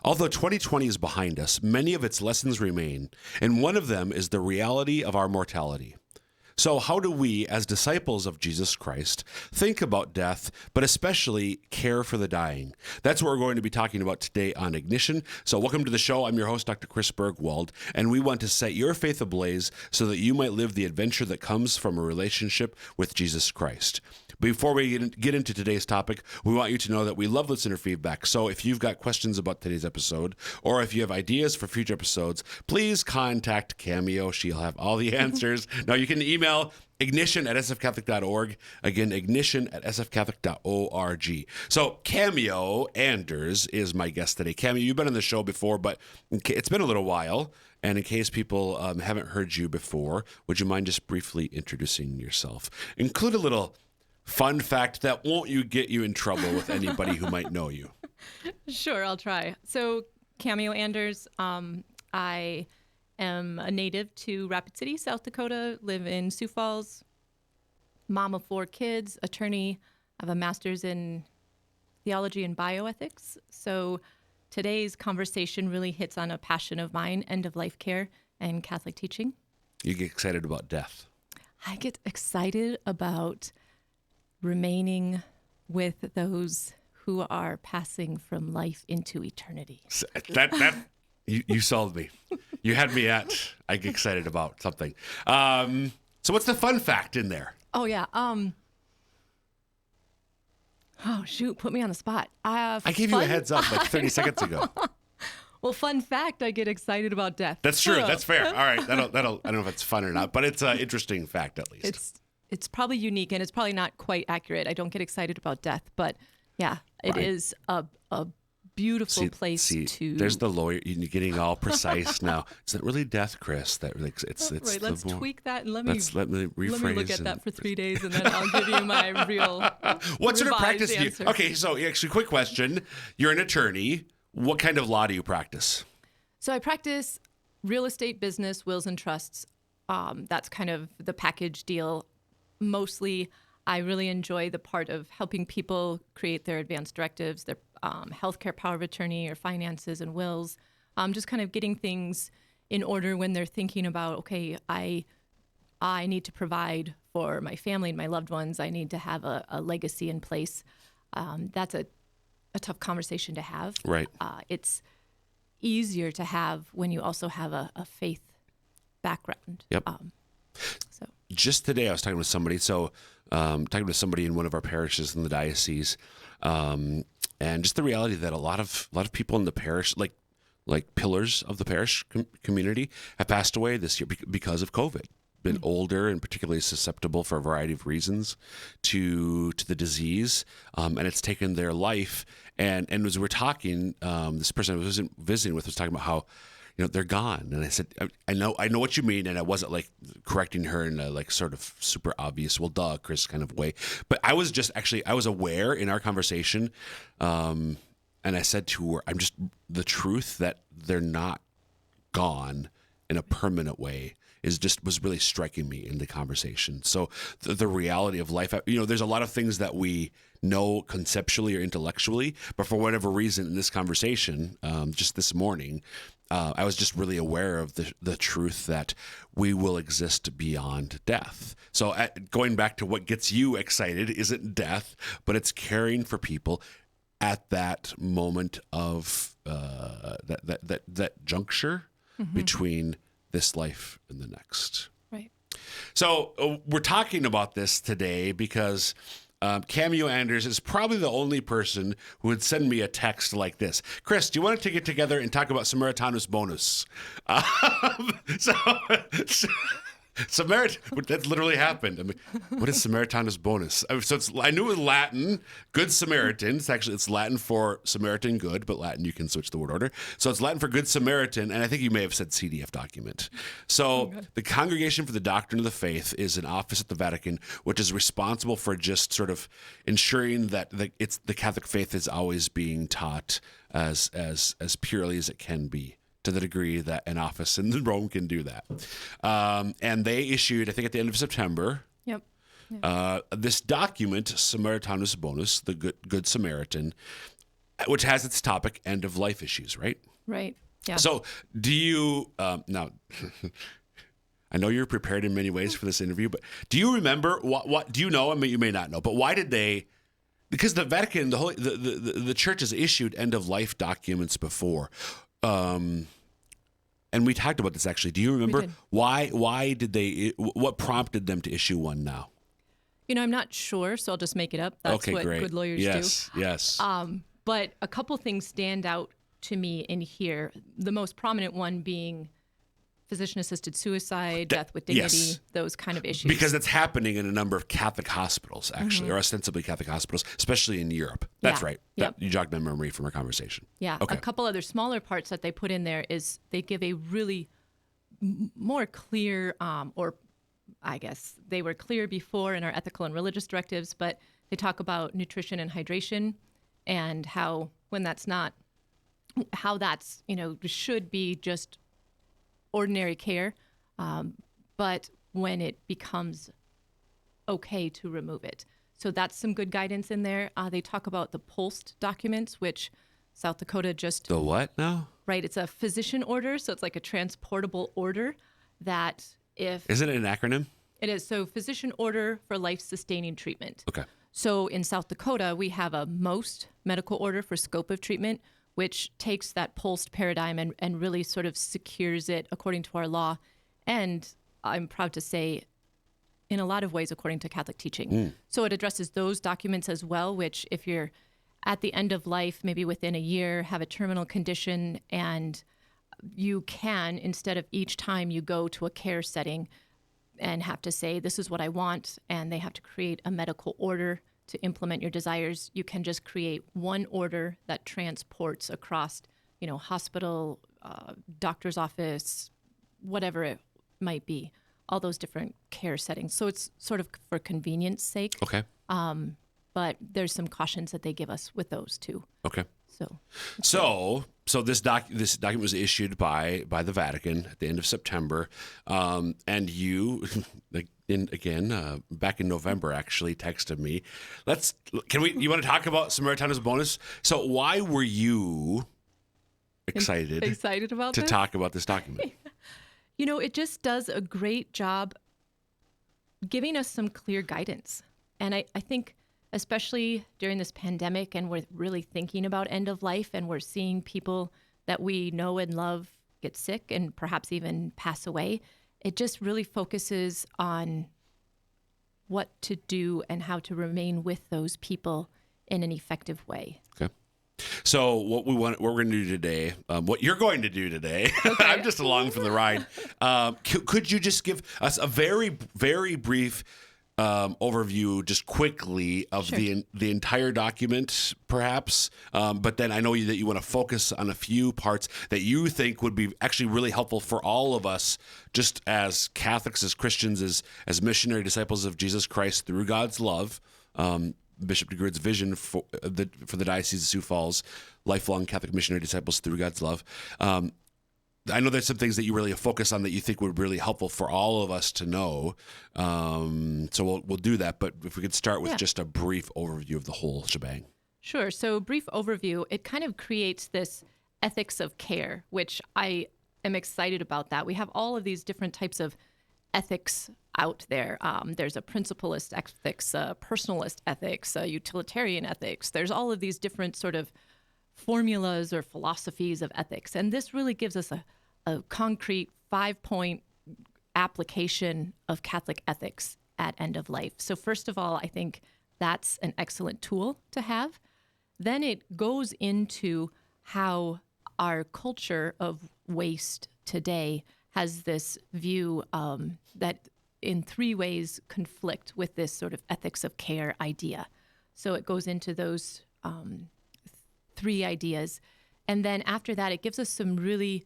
Although 2020 is behind us, many of its lessons remain, and one of them is the reality of our mortality. So how do we, as disciples of Jesus Christ, think about death, but especially care for the dying? That's what we're going to be talking about today on Ignition. So welcome to the show. I'm your host, Dr. Chris Bergwald, and we want to set your faith ablaze so that you might live the adventure that comes from a relationship with Jesus Christ. Before we get into today's topic, we want you to know that we love listener feedback. So if you've got questions about today's episode, or if you have ideas for future episodes, please contact Cameo. She'll have all the answers. Now, you can email ignition@sfcatholic.org. Again, ignition@sfcatholic.org. So Cameo Anders is my guest today. Cameo, you've been on the show before, but it's been a little while. And in case people haven't heard you before, would you mind just briefly introducing yourself? Include a little fun fact that won't get you in trouble with anybody who might know you. Sure, I'll try. So, Cameo Anders, I am a native to Rapid City, South Dakota, live in Sioux Falls, mom of 4 kids, attorney. I have a master's in theology and bioethics. So today's conversation really hits on a passion of mine, end-of-life care and Catholic teaching. You get excited about death. I get excited about remaining with those who are passing from life into eternity. You sold me. You had me at, I get excited about something. So what's the fun fact in there? Oh, yeah. Oh, shoot. Put me on the spot. I gave you a heads up like 30 seconds ago. Well, fun fact, I get excited about death. That's true. That's fair. All right. I don't know if it's fun or not, but it's an interesting fact at least. It's probably unique, and it's probably not quite accurate. I don't get excited about death, but yeah, it is a beautiful place to. There's the lawyer. You're getting all precise now. Is it really death, Chris? That it's right. Let's tweak that and let me rephrase. Let me look at that for 3 days, and then I'll give you my real. What sort of practice answer. do you? Okay, so actually, quick question. You're an attorney. What kind of law do you practice? So I practice real estate, business, wills, and trusts. That's kind of the package deal. Mostly, I really enjoy the part of helping people create their advanced directives, their healthcare power of attorney or finances and wills, just kind of getting things in order when they're thinking about, okay, I need to provide for my family and my loved ones. I need to have a legacy in place. That's a tough conversation to have. Right. It's easier to have when you also have a faith background. Yep. Just today, I was talking with somebody. Talking to somebody in one of our parishes in the diocese, and just the reality that a lot of people in the parish, like pillars of the parish community, have passed away this year because of COVID. Been older and particularly susceptible for a variety of reasons to the disease, and it's taken their life. And as we're talking, this person I was visiting with was talking about how, they're gone. And I said, I know what you mean. And I wasn't like correcting her in a like sort of super obvious, well, duh, Chris kind of way. But I was aware in our conversation. And I said to her, the truth that they're not gone in a permanent way was really striking me in the conversation. So the reality of life, there's a lot of things that we know conceptually or intellectually, but for whatever reason in this conversation, just this morning, I was just really aware of the truth that we will exist beyond death. So going back to what gets you excited isn't death, but it's caring for people at that moment of that juncture between this life and the next. Right. So we're talking about this today because Cameo Anders is probably the only person who would send me a text like this. Chris, do you want to get together and talk about Samaritanus Bonus? That literally happened. I mean, what is Samaritanus Bonus? I knew it was Latin, Good Samaritan. It's Latin for Samaritan good, but Latin, you can switch the word order. So it's Latin for Good Samaritan, and I think you may have said CDF document. So the Congregation for the Doctrine of the Faith is an office at the Vatican, which is responsible for just sort of ensuring that the Catholic faith is always being taught as purely as it can be, to the degree that an office in Rome can do that. And they issued, I think at the end of September, this document, Samaritanus Bonus, the Good Samaritan, which has its topic, end of life issues, right? Right. Yeah. So do you, now, I know you're prepared in many ways for this interview, but do you remember what do you know? I mean, you may not know, but why did they, because the Vatican, the church has issued end of life documents before. And we talked about this actually. Do you remember why did they, what prompted them to issue one now? I'm not sure, so I'll just make it up. That's Okay, what great. good lawyers do. Yes. But a couple things stand out to me in here. The most prominent one being physician-assisted suicide, death with dignity, yes. those kind of issues. Because it's happening in a number of Catholic hospitals, actually, or ostensibly Catholic hospitals, especially in Europe. That's right. Yep. You jogged my memory from our conversation. Yeah. Okay. A couple other smaller parts that they put in there is they give a really more clear, or I guess they were clear before in our ethical and religious directives, but they talk about nutrition and hydration and how when that's not, how that's, should be just ordinary care, but when it becomes okay to remove it. So that's some good guidance in there. They talk about the POLST documents, which South Dakota just... The what now? Right. It's a physician order, so it's like a transportable order that if... Isn't it an acronym? It is. So physician order for life-sustaining treatment. Okay. So in South Dakota, we have a MOST medical order for scope of treatment, which takes that POLST paradigm and really sort of secures it according to our law. And I'm proud to say, in a lot of ways, according to Catholic teaching. So it addresses those documents as well, which if you're at the end of life, maybe within a year, have a terminal condition, and you can, instead of each time you go to a care setting and have to say, this is what I want, and they have to create a medical order to implement your desires, you can just create one order that transports across, hospital, doctor's office, whatever it might be, all those different care settings. So it's sort of for convenience sake. Okay. But there's some cautions that they give us with those too. Okay. So this document was issued by the Vatican at the end of September, and you, again, back in November, actually texted me. You want to talk about Samaritana's bonus? So why were you excited about to this? talk about this document? It just does a great job giving us some clear guidance, and I think, especially during this pandemic, and we're really thinking about end of life, and we're seeing people that we know and love get sick and perhaps even pass away. It just really focuses on what to do and how to remain with those people in an effective way. Okay. So what we're going to do today, what you're going to do today, okay. I'm just along for the ride. Could you just give us a very, very brief overview, just quickly, of Sure. the entire document, perhaps? But then I know that you want to focus on a few parts that you think would be actually really helpful for all of us, just as Catholics, as Christians, as missionary disciples of Jesus Christ through God's love. Bishop DeGrood's vision for the Diocese of Sioux Falls, lifelong Catholic missionary disciples through God's love. I know there's some things that you really focus on that you think would be really helpful for all of us to know. So we'll do that. But if we could start with just a brief overview of the whole shebang. Sure. So brief overview, it kind of creates this ethics of care, which I am excited about that. We have all of these different types of ethics out there. There's a principalist ethics, a personalist ethics, a utilitarian ethics. There's all of these different sort of formulas or philosophies of ethics. And this really gives us a concrete 5-point application of Catholic ethics at end of life. So first of all, I think that's an excellent tool to have. Then it goes into how our culture of waste today has this view that in 3 ways conflict with this sort of ethics of care idea. So it goes into those 3 ideas. And then after that, it gives us some really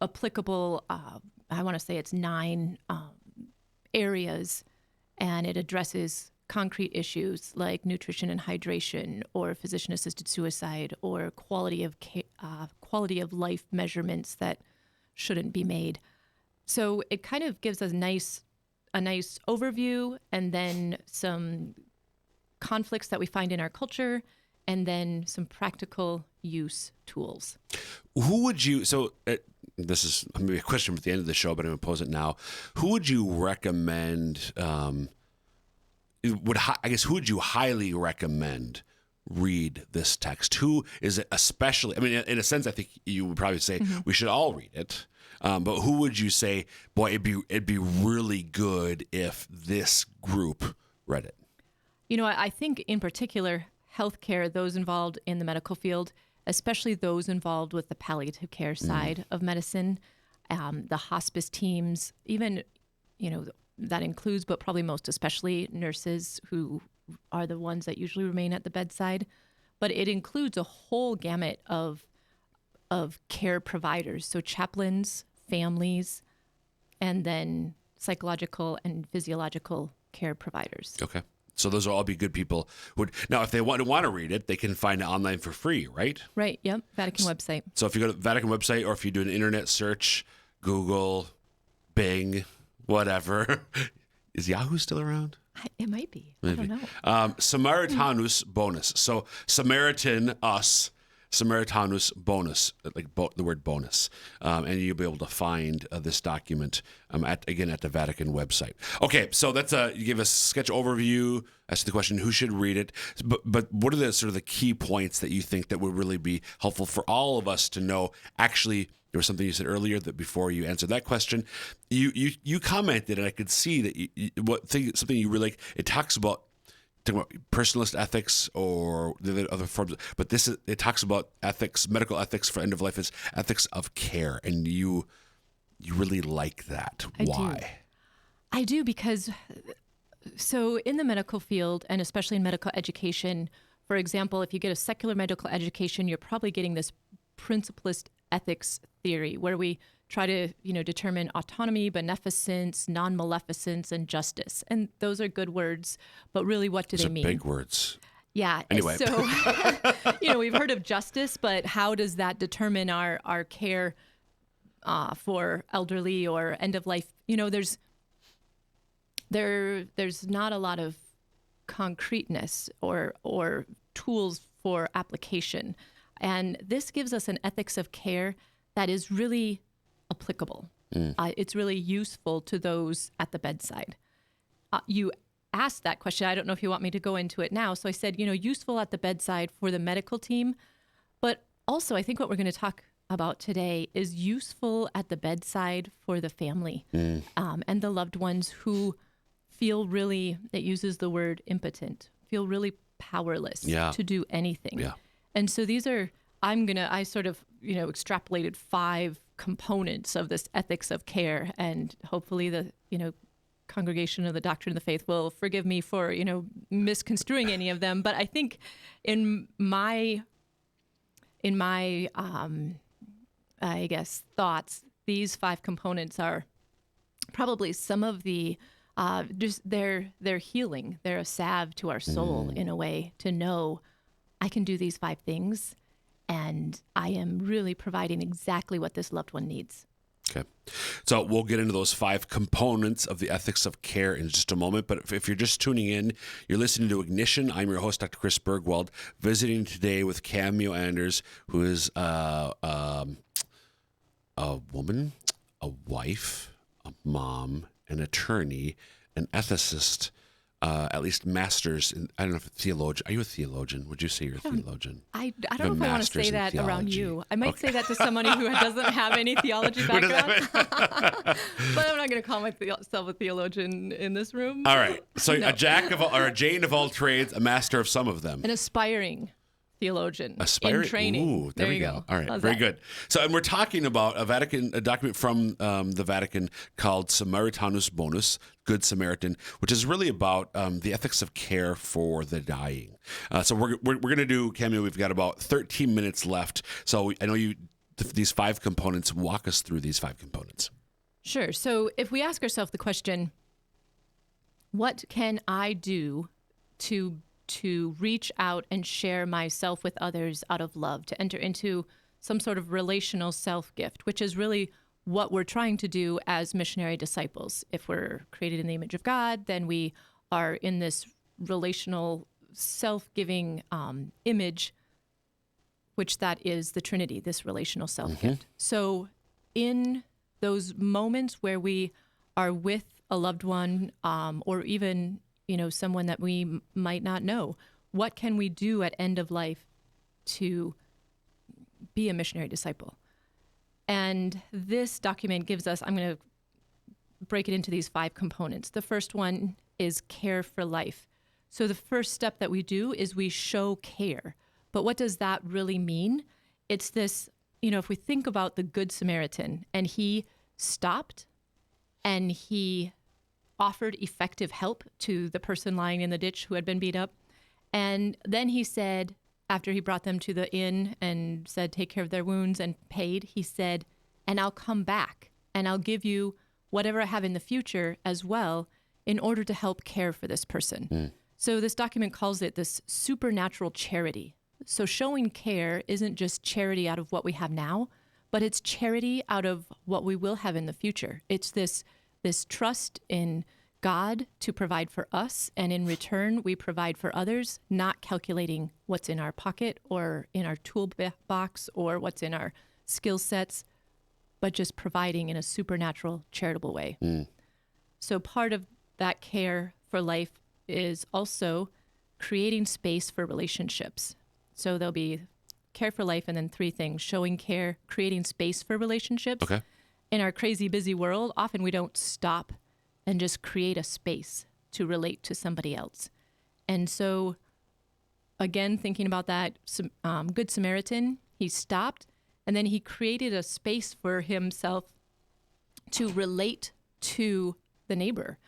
applicable, I want to say it's 9 areas, and it addresses concrete issues like nutrition and hydration, or physician-assisted suicide, or quality of life measurements that shouldn't be made. So it kind of gives us a nice overview, and then some conflicts that we find in our culture, and then some practical use tools. Who would you, so this is maybe a question at the end of the show, but I'm going to pose it now. Who would you recommend, who would you highly recommend read this text? Who is it especially, I mean, in a sense, I think you would probably say we should all read it. But who would you say, boy, it'd be really good if this group read it? You know, I think in particular, healthcare, those involved in the medical field, especially those involved with the palliative care side of medicine, the hospice teams, even, that includes, but probably most especially nurses who are the ones that usually remain at the bedside. But it includes a whole gamut of care providers. So chaplains, families, and then psychological and physiological care providers. Okay. So those will all be good people. Now, if they want to read it, they can find it online for free, right? Right. Yep. Vatican website. So if you go to the Vatican website, or if you do an internet search, Google, Bing, whatever, is Yahoo still around? It might be. Maybe. I don't know. Samaritanus bonus. So Samaritan us. Samaritanus bonus, like the word bonus. And you'll be able to find this document at the Vatican website. Okay, so that's you give us a sketch overview as to the question, who should read it? But what are the sort of the key points that you think that would really be helpful for all of us to know? Actually, there was something you said earlier that before you answered that question, you commented, and I could see that something you really like. It talks about personalist ethics or the other forms, but it talks about ethics, medical ethics for end of life is ethics of care, and you really like that. Why? I do because so in the medical field, and especially in medical education, for example, if you get a secular medical education, you're probably getting this principlist ethics theory where we try to, determine autonomy, beneficence, non-maleficence, and justice. And those are good words, but really what do they mean? Big words. Yeah. Anyway. So, we've heard of justice, but how does that determine our care for elderly or end of life? There's not a lot of concreteness or tools for application. And this gives us an ethics of care that is really applicable. It's really useful to those at the bedside. You asked that question. I don't know if you want me to go into it now. So I said, useful at the bedside for the medical team, but also I think what we're going to talk about today is useful at the bedside for the family and the loved ones who feel really, it uses the word impotent, feel really powerless to do anything. Yeah. And so these are, I sort of, extrapolated 5 components of this ethics of care, and hopefully the, congregation of the Doctrine of the Faith will forgive me for, misconstruing any of them. But I think in my I guess, thoughts, these 5 components are probably some of the, just they're healing. They're a salve to our soul in a way to know I can do these 5 things, and I am really providing exactly what this loved one needs. Okay. So we'll get into those 5 components of the ethics of care in just a moment. But if you're just tuning in, you're listening to Ignition. I'm your host, Dr. Chris Bergwald, visiting today with Cameo Anders, who is a woman, a wife, a mom, an attorney, an ethicist, at least master's in, I don't know if theologian. Are you a theologian? Would you say you're a theologian? I don't know if I want to say that around you. I might say that to somebody who doesn't have any theology background. But I'm not going to call myself a theologian in this room. All right. So a jack of or a Jane of all trades, a master of some of them. An aspiring theologian in training. Ooh, there we go. All right, How's very that? good. So, and we're talking about a document from the Vatican called Samaritanus Bonus, Good Samaritan, which is really about the ethics of care for the dying. So we're going to do, Cameo, we've got about 13 minutes left. So I know these 5 components, walk us through these 5 components. Sure. So if we ask ourselves the question, what can I do to reach out and share myself with others out of love, to enter into some sort of relational self-gift, which is really what we're trying to do as missionary disciples. If we're created in the image of God, then we are in this relational self-giving image, which that is the Trinity, this relational self-gift. So in those moments where we are with a loved one, or even, someone that we might not know, what can we do at end of life to be a missionary disciple? And this document gives us, I'm going to break it into these 5 components. The first one is care for life. So the first step that we do is we show care. But what does that really mean? It's this, if we think about the Good Samaritan, and he stopped and he offered effective help to the person lying in the ditch who had been beat up. And then he said, after he brought them to the inn and said, take care of their wounds and paid, he said, and I'll come back and I'll give you whatever I have in the future as well in order to help care for this person. So this document calls it this supernatural charity. So showing care isn't just charity out of what we have now, but it's charity out of what we will have in the future. It's this trust in God to provide for us, and in return, we provide for others, not calculating what's in our pocket or in our toolbox or what's in our skill sets, but just providing in a supernatural, charitable way. So part of that care for life is also creating space for relationships. So there'll be care for life and then 3 things: showing care, creating space for relationships. Okay. In our crazy busy world, often we don't stop and just create a space to relate to somebody else. And so, again, thinking about that Good Samaritan, he stopped and then he created a space for himself to relate to the neighbor,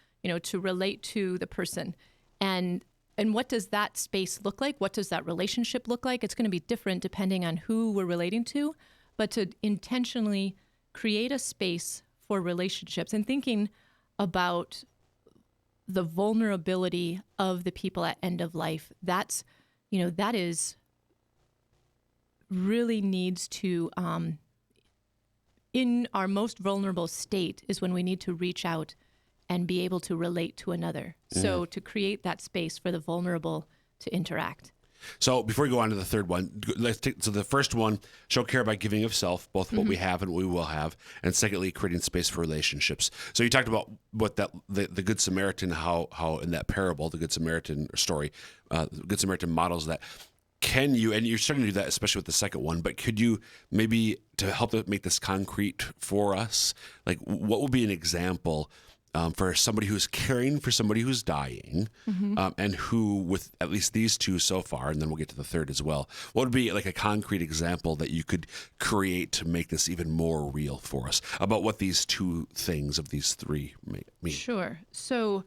to relate to the person. And what does that space look like? What does that relationship look like? It's going to be different depending on who we're relating to, but to intentionally create a space for relationships and thinking about the vulnerability of the people at end of life. That's, that is really needs to, in our most vulnerable state is when we need to reach out and be able to relate to another. So to create that space for the vulnerable to interact. So before we go on to the third one, so the first one, show care by giving of self, both what we have and what we will have. And secondly, creating space for relationships. So you talked about what the Good Samaritan, how in that parable, the Good Samaritan story, the Good Samaritan models that. Can you, and you're starting to do that, especially with the second one, but could you maybe, to help make this concrete for us, like what would be an example for somebody who's caring for somebody who's dying, and who, with at least these 2 so far, and then we'll get to the third as well, what would be like a concrete example that you could create to make this even more real for us about what these 2 things of these 3 mean? Sure. So,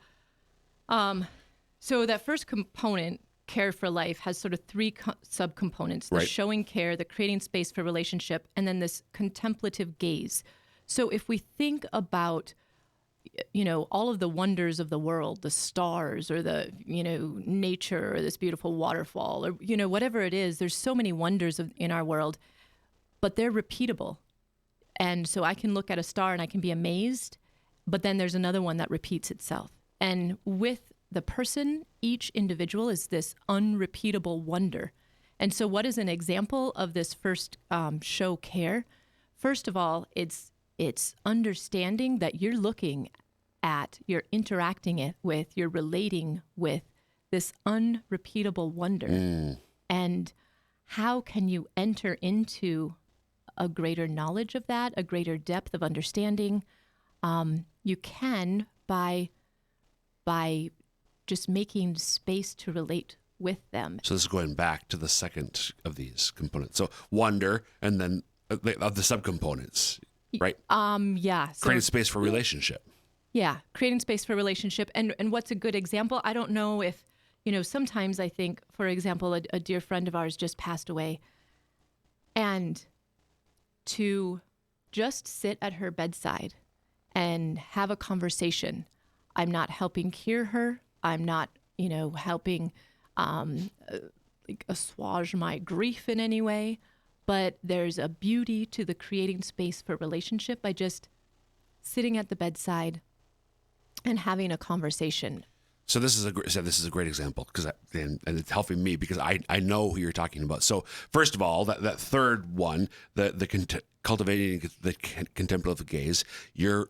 so that first component, care for life, has sort of 3 subcomponents: the showing care, the creating space for relationship, and then this contemplative gaze. So if we think about all of the wonders of the world, the stars or the, nature or this beautiful waterfall or, whatever it is, there's so many wonders in our world, but they're repeatable. And so I can look at a star and I can be amazed, but then there's another one that repeats itself. And with the person, each individual is this unrepeatable wonder. And so what is an example of this first show care? First of all, it's understanding that you're looking at, you're interacting with, you're relating with this unrepeatable wonder. And how can you enter into a greater knowledge of that, a greater depth of understanding? You can by just making space to relate with them. So this is going back to the second of these components. So wonder, and then of the subcomponents, right? Yeah. So, creating space for relationship. Yeah, creating space for relationship. And what's a good example? I don't know if, sometimes I think, for example, a dear friend of ours just passed away. And to just sit at her bedside and have a conversation. I'm not helping cure her. I'm not, helping assuage my grief in any way. But there's a beauty to the creating space for relationship by just sitting at the bedside and having a conversation. So this is a great example and it's helping me because I know who you're talking about. So first of all, that third one, cultivating the contemplative gaze, you're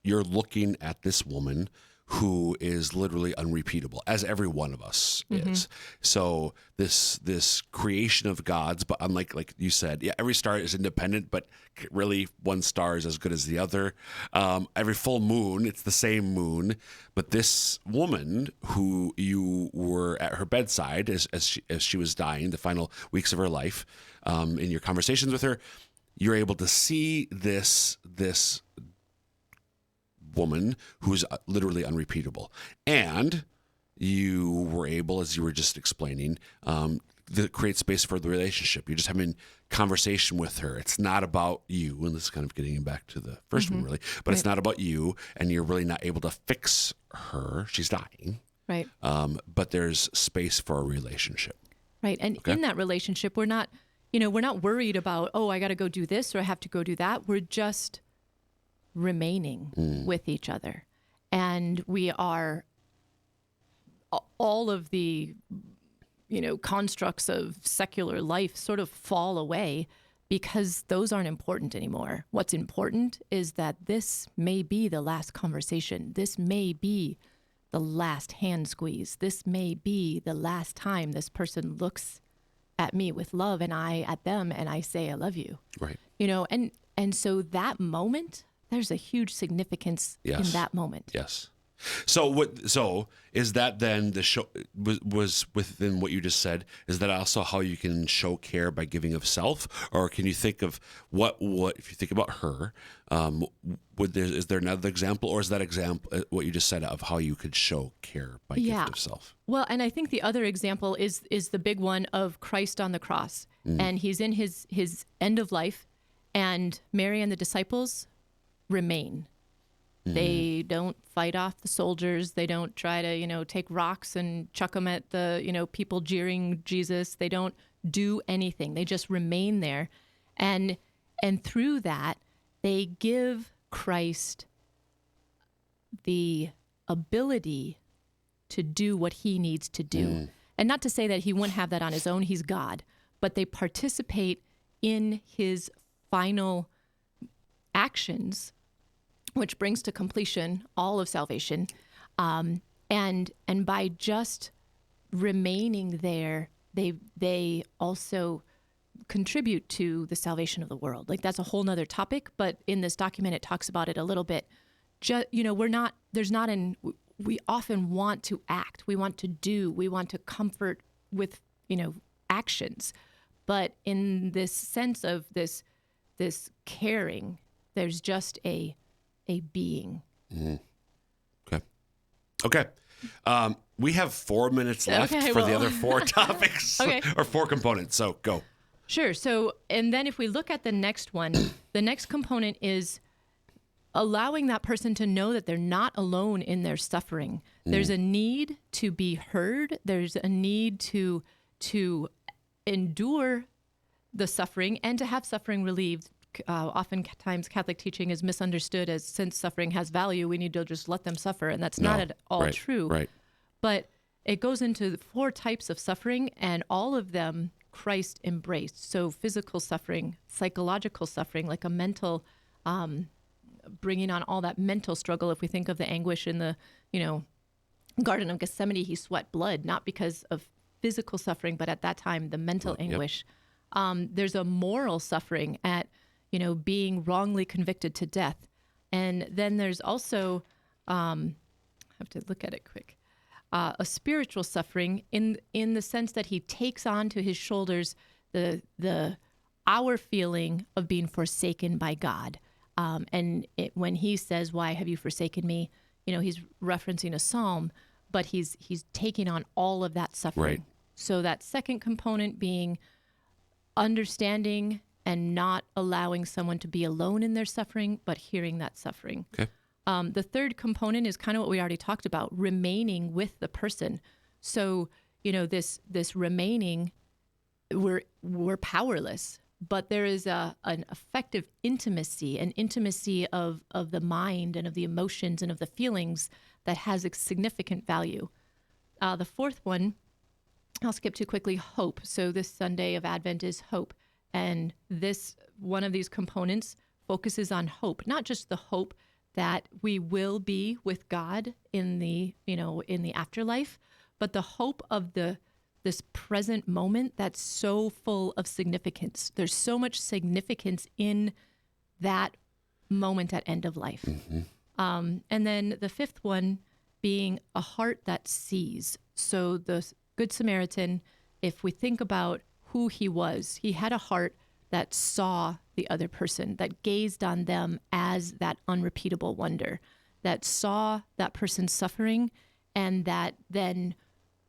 looking at this woman who is literally unrepeatable, as every one of us is. So this creation of God's, but unlike, like you said, yeah, every star is independent, but really one star is as good as the other. Every full moon, it's the same moon, but this woman who you were at her bedside as she was dying, the final weeks of her life, in your conversations with her, you're able to see this woman who's literally unrepeatable. And you were able, as you were just explaining, to create space for the relationship. You're just having conversation with her. It's not about you, and this is kind of getting back to the first one, really, but it's not about you, and you're really not able to fix her. She's dying. Right. But there's space for a relationship. Right. And in that relationship, we're not worried about, oh, I got to go do this or I have to go do that. We're just remaining with each other. And we are, all of the, constructs of secular life sort of fall away because those aren't important anymore. What's important is that this may be the last conversation. This may be the last hand squeeze. This may be the last time this person looks at me with love and I at them and I say, I love you. Right. And so that moment, there's a huge significance in that moment. Yes. So is that then the show was within what you just said? Is that also how you can show care by giving of self, or can you think of what if you think about her? Is there another example, or is that example what you just said of how you could show care by gift of self? Well, and I think the other example is the big one of Christ on the cross, and he's in his end of life, and Mary and the disciples remain. They don't fight off the soldiers. They don't try to, take rocks and chuck them at the, people jeering Jesus. They don't do anything. They just remain there. And through that, they give Christ the ability to do what he needs to do. And not to say that he wouldn't have that on his own. He's God. But they participate in his final actions, which brings to completion all of salvation. And by just remaining there, they also contribute to the salvation of the world. Like, that's a whole nother topic, but in this document, it talks about it a little bit. We often want to act, we want to do, we want to comfort with, actions. But in this sense of this caring, there's just a being. Okay. We have 4 minutes left for the other 4 topics or 4 components. So go. Sure. So, and then if we look at the next one, the next component is allowing that person to know that they're not alone in their suffering. There's a need to be heard. There's a need to endure the suffering and to have suffering relieved. Oftentimes Catholic teaching is misunderstood as, since suffering has value, we need to just let them suffer. And that's not at all true. Right. But it goes into 4 types of suffering, and all of them Christ embraced. So physical suffering, psychological suffering, like a mental, bringing on all that mental struggle. If we think of the anguish in the, Garden of Gethsemane, he sweat blood, not because of physical suffering, but at that time, the mental anguish. There's a moral suffering at, being wrongly convicted to death. And then there's also, I have to look at it quick, a spiritual suffering in the sense that he takes onto his shoulders our feeling of being forsaken by God. And when he says, "Why have you forsaken me?" He's referencing a psalm, but he's taking on all of that suffering. Right. So that second component being understanding and not allowing someone to be alone in their suffering, but hearing that suffering. Okay. The third component is kind of what we already talked about, remaining with the person. So, this remaining, we're powerless, but there is an effective intimacy, an intimacy of the mind and of the emotions and of the feelings that has a significant value. The fourth one, I'll skip too quickly, hope. So this Sunday of Advent is hope. And this, one of these components focuses on hope, not just the hope that we will be with God in the, in the afterlife, but the hope of this present moment that's so full of significance. There's so much significance in that moment at end of life. And then the fifth one being a heart that sees. So the Good Samaritan, if we think about who he was, he had a heart that saw the other person, that gazed on them as that unrepeatable wonder, that saw that person's suffering, and that then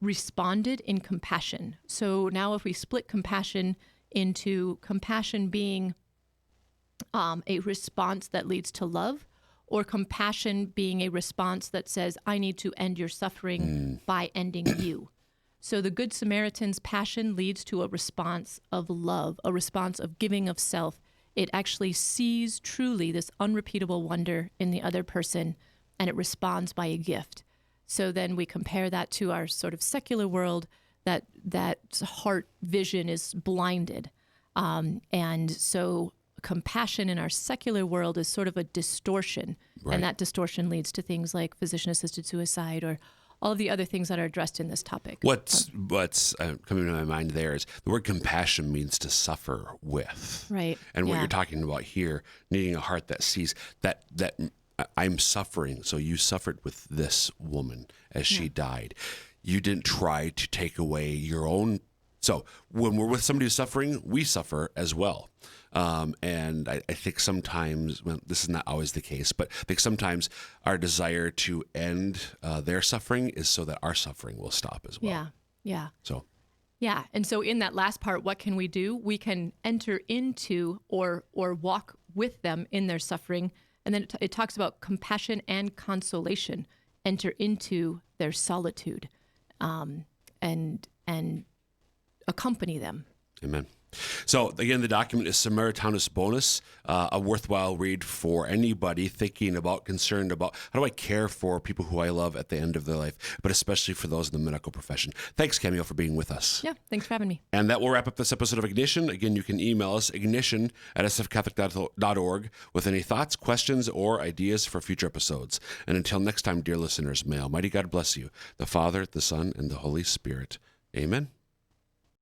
responded in compassion. So now if we split compassion into compassion being a response that leads to love, or compassion being a response that says, I need to end your suffering by ending you. So the Good Samaritan's passion leads to a response of love, a response of giving of self. It actually sees truly this unrepeatable wonder in the other person, and it responds by a gift. So then we compare that to our sort of secular world, that heart vision is blinded. And so compassion in our secular world is sort of a distortion. Right. And that distortion leads to things like physician-assisted suicide or all of the other things that are addressed in this topic. What's coming to my mind there is the word compassion means to suffer with. Right. And what you're talking about here, needing a heart that sees that I'm suffering. So you suffered with this woman as she died. You didn't try to take away your own. So when we're with somebody who's suffering, we suffer as well. And I think sometimes, well, this is not always the case, but I think sometimes our desire to end their suffering is so that our suffering will stop as well. Yeah. So. Yeah. And so in that last part, what can we do? We can enter into or walk with them in their suffering. And then it talks about compassion and consolation, enter into their solitude, and accompany them. Amen. So again, the document is Samaritanus Bonus, a worthwhile read for anybody thinking about, concerned about, how do I care for people who I love at the end of their life, but especially for those in the medical profession. Thanks, Cameo, for being with us. Yeah, thanks for having me. And that will wrap up this episode of Ignition. Again, you can email us, ignition@sfcatholic.org, with any thoughts, questions, or ideas for future episodes. And until next time, dear listeners, may Almighty God bless you, the Father, the Son, and the Holy Spirit. Amen.